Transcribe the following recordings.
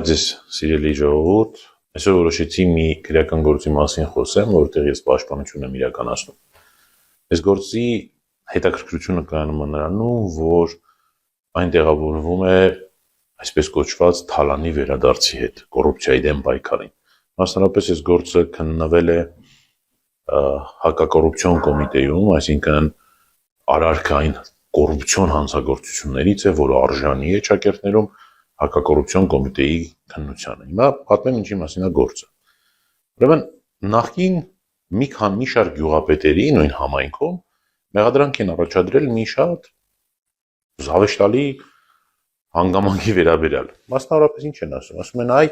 Բարև ձեզ, սիրելի ժողովուրդ, այսօր որոշեցի մի քրեական գործի մասին խոսեմ, որտեղ ես պաշտպանություն եմ իրականացնում։ Այս գործի հետաքրքրությունը կայանում է նրանում, որ այն տեղավորվում է այսպես կոչված թալանի վերադարձի հետ, կոռուպցիայի դեմ պայքարին։ Մասնավորապես այս գործը քննվել է հակակոռուպցիոն կոմիտեում, այսինքն արարքային կոռուպցիոն հանցագործություններից է, որը արժանի է ճակերտներում հակակոռուպցիոն կոմիտեի քննությանը։ Հիմա պատմեմ ինչի մասին է գործը։ Ուրեմն նախկին մի շարք գյուղապետերի նույն համայնքում մեղադրանք են առաջադրել մի շատ զավեշտալի հանգամանքի վերաբերյալ։ Մասնավորապես ինչ են ասում։ Ասում են, այ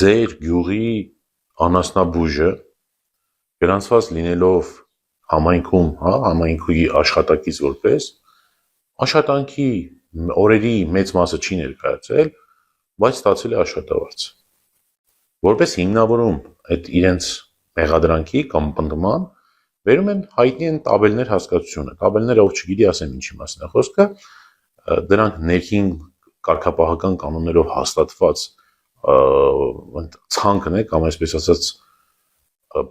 ձեր գյուղի անասնաբույժը գրանցված լինելով համայնքում, համայնքի աշխատակից որպես աշխատանքի օրերի մեծ մասը չի ներկայացել, բայց ստացել է աշխատավարձ։ Որպես հիմնավորում այդ իրենց մեղադրանքի կամ պնդման վերում են հայտնի են տաբելներ հասկացությունը։ Տաբելները ով չգիտի, ասեմ ինչի մասին է խոսքը, դրանք ներքին կարգապահական կանոններով հաստատված ցանկն է կամ այսպես ասած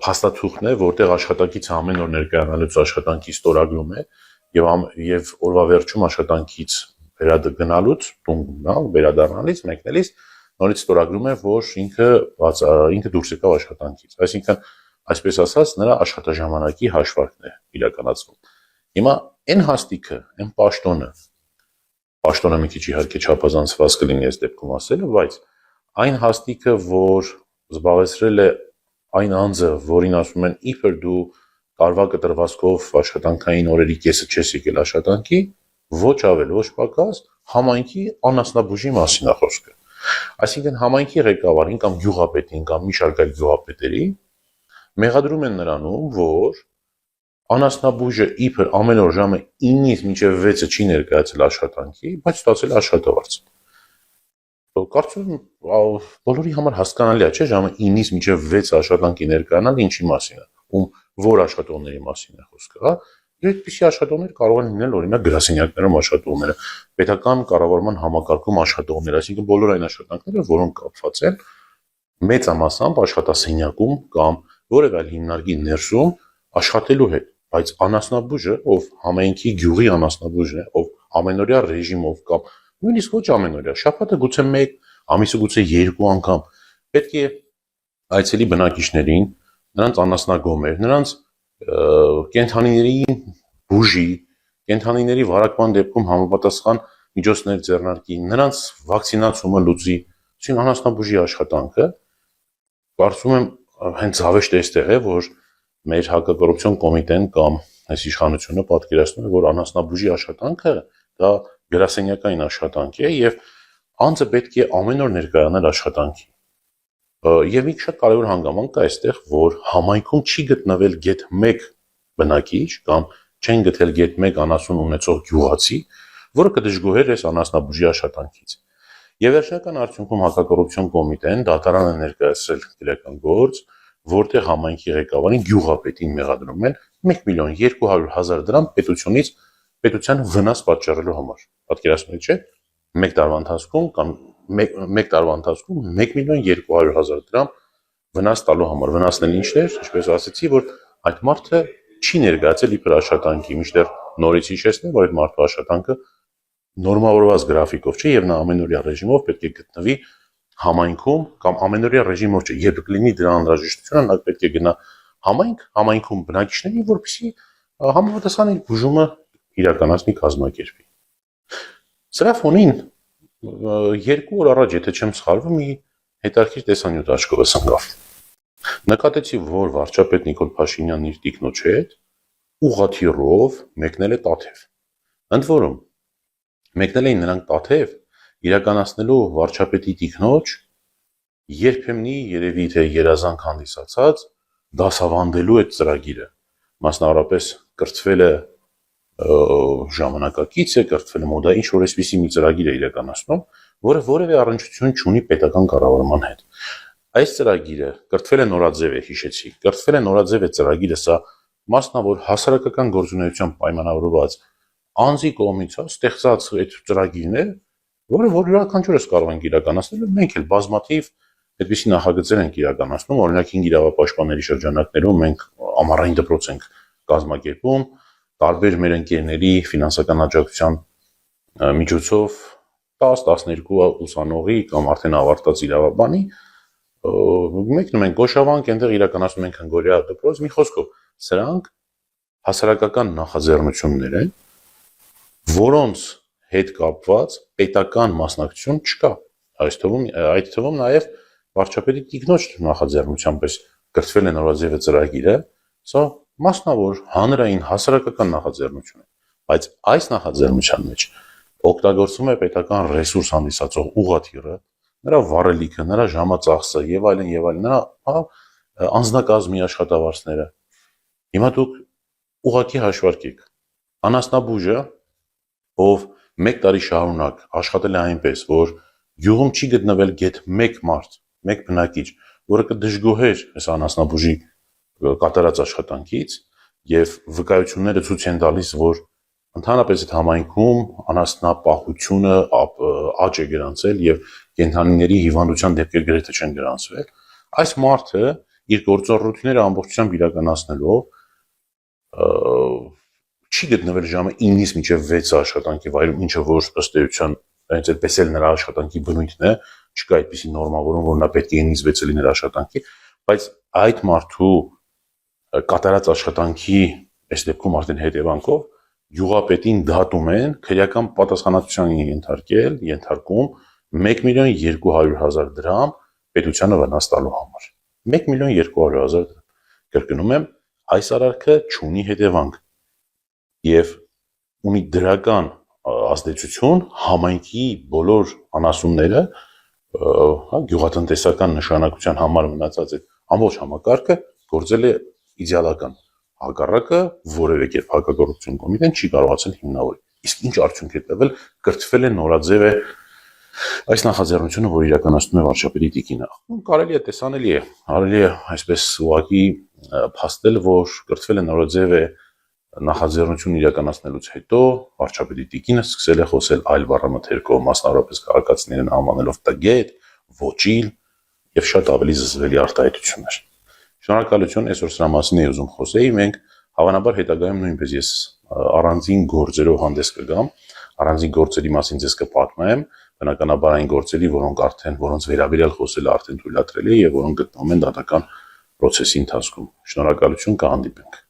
փաստաթուղթն է, որտեղ աշխատակիցը ամեն օր ներկայանալուց աշխատանքի ստորագրում է եւ օրվա վերջում աշխատանքից վերադառնալուց, վերադառնալից, մեկնելիս նորից ստորագրում է, որ ինքը դուրս եկավ աշխատանքից։ Այսինքն, այսպես ասած, նրա աշխատաժամանակի հաշվարկն է իրականացվում։ Հիմա այն հաստիքը, այն պաշտոնը մի քիչ իհարկե չափազանցված կլինի այս դեպքում ասելը, բայց այն հաստիքը, որ զբաղեցրել է այն անձը, որին ասում են իբր դու տարվա կտրվածքով աշխատանքային օրերի կեսը չես եկել աշխատանքի, ոչ ավել, ոչ պակաս, համայնքի անասնաբուժի մասին է խոսքը։ Այսինքն համայնքի ղեկավարին կամ գյուղապետին կամ մի շարք այլ գյուղապետերի մեղադրում են նրանում, որ անասնաբույժը իբր ամեն օր ժամը 9-ից մինչև 6-ը չի ներկայացել աշխատանքի, բայց ստացել է աշխատավարձ։ Կարծում եմ բոլորի համար հասկանալի է, չէ՞, ժամը 9-ից մինչև 6 աշխատանքի ներկայանալ ինչի մասին է, որ աշխատողների մասին է խոսքը, հա։ Այդպիսի աշխատողներ կարող են լինել օրինակ գրասենյակներում աշխատողները, պետական կառավարման համակարգում աշխատողներ, այսինքն բոլոր այն աշխատանքները, որոնք կապված են մեծամասամբ աշխատասենյակում կամ որևէ այլ հիմնարկի ներսում աշխատելու հետ, բայց անասնաբույժը, ով համայնքի գյուղի անասնաբույժն է, ով ամենօրյա ռեժիմով կամ նույնիսկ ոչ ամենօրյա, շաբաթը գուցե 1, ամիսը գուցե 2 անգամ պետք է այցելի բնակիչներին, նրանց անասնագոմեր, նրանց կենդանիների բուժի, կենդանիների վարակման դեպքում համապատասխան միջոցներ ձեռնարկի, նրանց վակցինացումը լուծի, այսինքն անասնաբուժի աշխատանքը, կարծում եմ հենց զավեշտը այստեղ է, որ մեր հակակոռուպցիոն կոմիտեն կամ այս իշխանությունը պատկերացնում է, որ անասնաբուժի աշխատանքը դա գրասենյակային աշխատանք է եւ անձը պետք է ամեն օր ներկայանալ աշխատանքի։ Եվ մի շատ կարևոր հանգամանք կա այստեղ, որ համայնքում չի գտնվել գեթ 1 բնակիչ կամ չեն գտել գեթ 1 անասուն ունեցող գյուղացի, որը կդժգոհեր այս անասնաբուժի աշխատանքից։ Եվ վերջնական արդյունքում հակակոռուպցիոն կոմիտեն դատարան է ներկայացրել քրեական գործ, որտեղ համայնքի ղեկավարին գյուղապետին մեղադրում են 1.2 դրամ պետության վնաս պատճառելու համար։ Պատկերացնում եք, չէ՞, 1 տարվա ընթացքում կամ 1 տարվա ընթացքում 1.2 դրամ վնաս տալու համար։ Վնասն էլ ինչն էր, ինչպես ասացի, որ այդ մարդը չի ներկայացել իբր աշխատանքի, մինչդեռ նորից հիշեցնեմ, որ այդ մարդու աշխատանքը նորմավորված գրաֆիկով չէ եւ նա ամենօրյա ռեժիմով պետք է գտնվի համայնքում կամ ամենօրյա ռեժիմով չէ, երբ կլինի դրա անհրաժեշտությունը, նա պետք է գնա համայնքում բնակիչներին, որպեսզի համապատասխան իր բուժումը իրականացնի կազմակերպի։ Սրա ֆոնին 2 օր առաջ, եթե չեմ սխալվում, մի հետաքրքիր տեսանյութ աչքովս ընկավ։ Նկատեցի, որ վարչապետ Նիկոլ Փաշինյանն իր տիկնոջ հետ ուղղաթիռով մեկնել է Տաթև։ Ընդ որում մեկնել էին նրանք Տաթև իրականացնելու վարչապետի տիկնոջ երբեմնի երևի թե երազանք հանդիսացած դասավանդելու այդ ծրագիրը, մասնավորապես կրթվել է ժամանակակից է, կրթվել է մոդա, ինչ որ այսպիսի մի ծրագիր է իրականացնում, որը որևէ առնչություն չունի պետական կառավարման հետ։ Այս ծրագիրը կրթվել է նորաձև է, հիշեցի, կրթվել է նորաձև է ծրագիրը, սա մասնավոր հասարակական գործունեությամբ պայմանավորված անձի կողմից ստեղծած այդ ծրագիրն է, որ յուրաքանչյուրս կարող ենք իրականացնել, մենք էլ բազմաթիվ այդպիսի նախագծեր ենք իրականացնում, օրինակ 5 իրավապաշտպանների շրջանակներում մենք ամառային դպրոց ենք կազմակերպում, տարբեր մեր ընկերների ֆինանսական աջակցության միջոցով 10-12 ուսանողի կամ արդեն ավարտած իրավաբանի մեկնում ենք Գոշավանք, այնտեղ իրականացնում ենք հնգօրյա դպրոց, մի խոսքով, սրանք հասարակական նախաձեռնություններ են, որոնց հետ կապված պետական մասնակցություն չկա։ Այդ թվում նաև վարչապետի տիկնոջ նախաձեռնությամբ կրթվել է նորաձևը ծրագիրը, սա մասնավոր հանրային հասարակական նախաձեռնություն է, բայց այս նախաձեռնության մեջ օգտագործվում է պետական ռեսուրս հանդիսացող ուղղաթիռը, նրա վառելիքը, նրա ժամածախսը եւ այլն, նրա անձնակազմի աշխատավարձները։ Հիմա դուք ուղղակի հաշվարկեք, անասնաբուժը, ով 1 տարի շարունակ աշխատել է այնպես, որ գյուղում չի գտնվել գեթ 1 մարդ, 1 բնակիչ, որը կդժգոհեր այս անասնաբուժի կատարած աշխատանքից եւ վկայությունները ցույց են տալիս, որ ընդհանրապես այդ համայնքում անասնապահությունը աճ է գրանցել եւ կենդանիների հիվանդության դեպքեր գրեթե չեն գրանցվել, այս մարդը իր գործառույթները ամբողջությամբ իրականացնելով չի գտնվել ժամը 9-ից մինչև 6 աշխատանքի վայրում, ինչը որ ըստ էության այնց այդպես էլ նրա աշխատանքի բնույթն է, չկա այդպիսի նորմավորում, որ նա պետք է 9-ից 6 լիներ աշխատանքի, բայց այդ մարդու կատարած աշխատանքի այս դեպքում արդեն հետևանքով գյուղապետին դատում են քրեական պատասխանատվության ենթարկում 1.200.000 դրամ պետությանը վնաս տալու համար։ 1.200.000 դրամ։ Կրկնում եմ, այս արարքը չունի հետևանք եւ ունի դրական ազդեցություն համայնքի բոլոր անասունները, գյուղատնտեսական նշանակության համար մնացած այդ ամբողջ համակարգը գործել է իդեալական։ Հակառակը որևէ կերպ հակագործություն կոմիտեն չի կարողացել հիմնավորել։ Իսկ ինչ արդյունք է տվել, կրթվել է նորաձև է այս նախաձեռնությունը, որ իրականացնում է վարչապետի տիկինը։ Կարելի է տեսանելի է, կարելի է այսպես ուղղակի փաստել, որ կրթվել է նորաձև է նախաձեռնություն իրականացնելուց հետո վարչապետի տիկինը սկսել է խոսել այլ բառամթերքով, մասնավորապես քաղաքացիներին անվանելով տգետ, ոչիլ եւ շատ ավելի զզվելի արտահայտություններ։ Շնորհակալություն, այսօր սրա մասին էի ուզում խոսեի, մենք հավանաբար հետագայում նույնպես ես առանձին գործերով հանդես կգամ, առանձին գործերի մասին ձեզ կպատմեմ, բնականաբար այն գործերի, որոնց վերաբերյալ խոսելը արդեն թույլատրել է եւ որոնք գտնվում են դատական process-ի ընթացքում։ Շնորհակալություն, կհանդիպենք։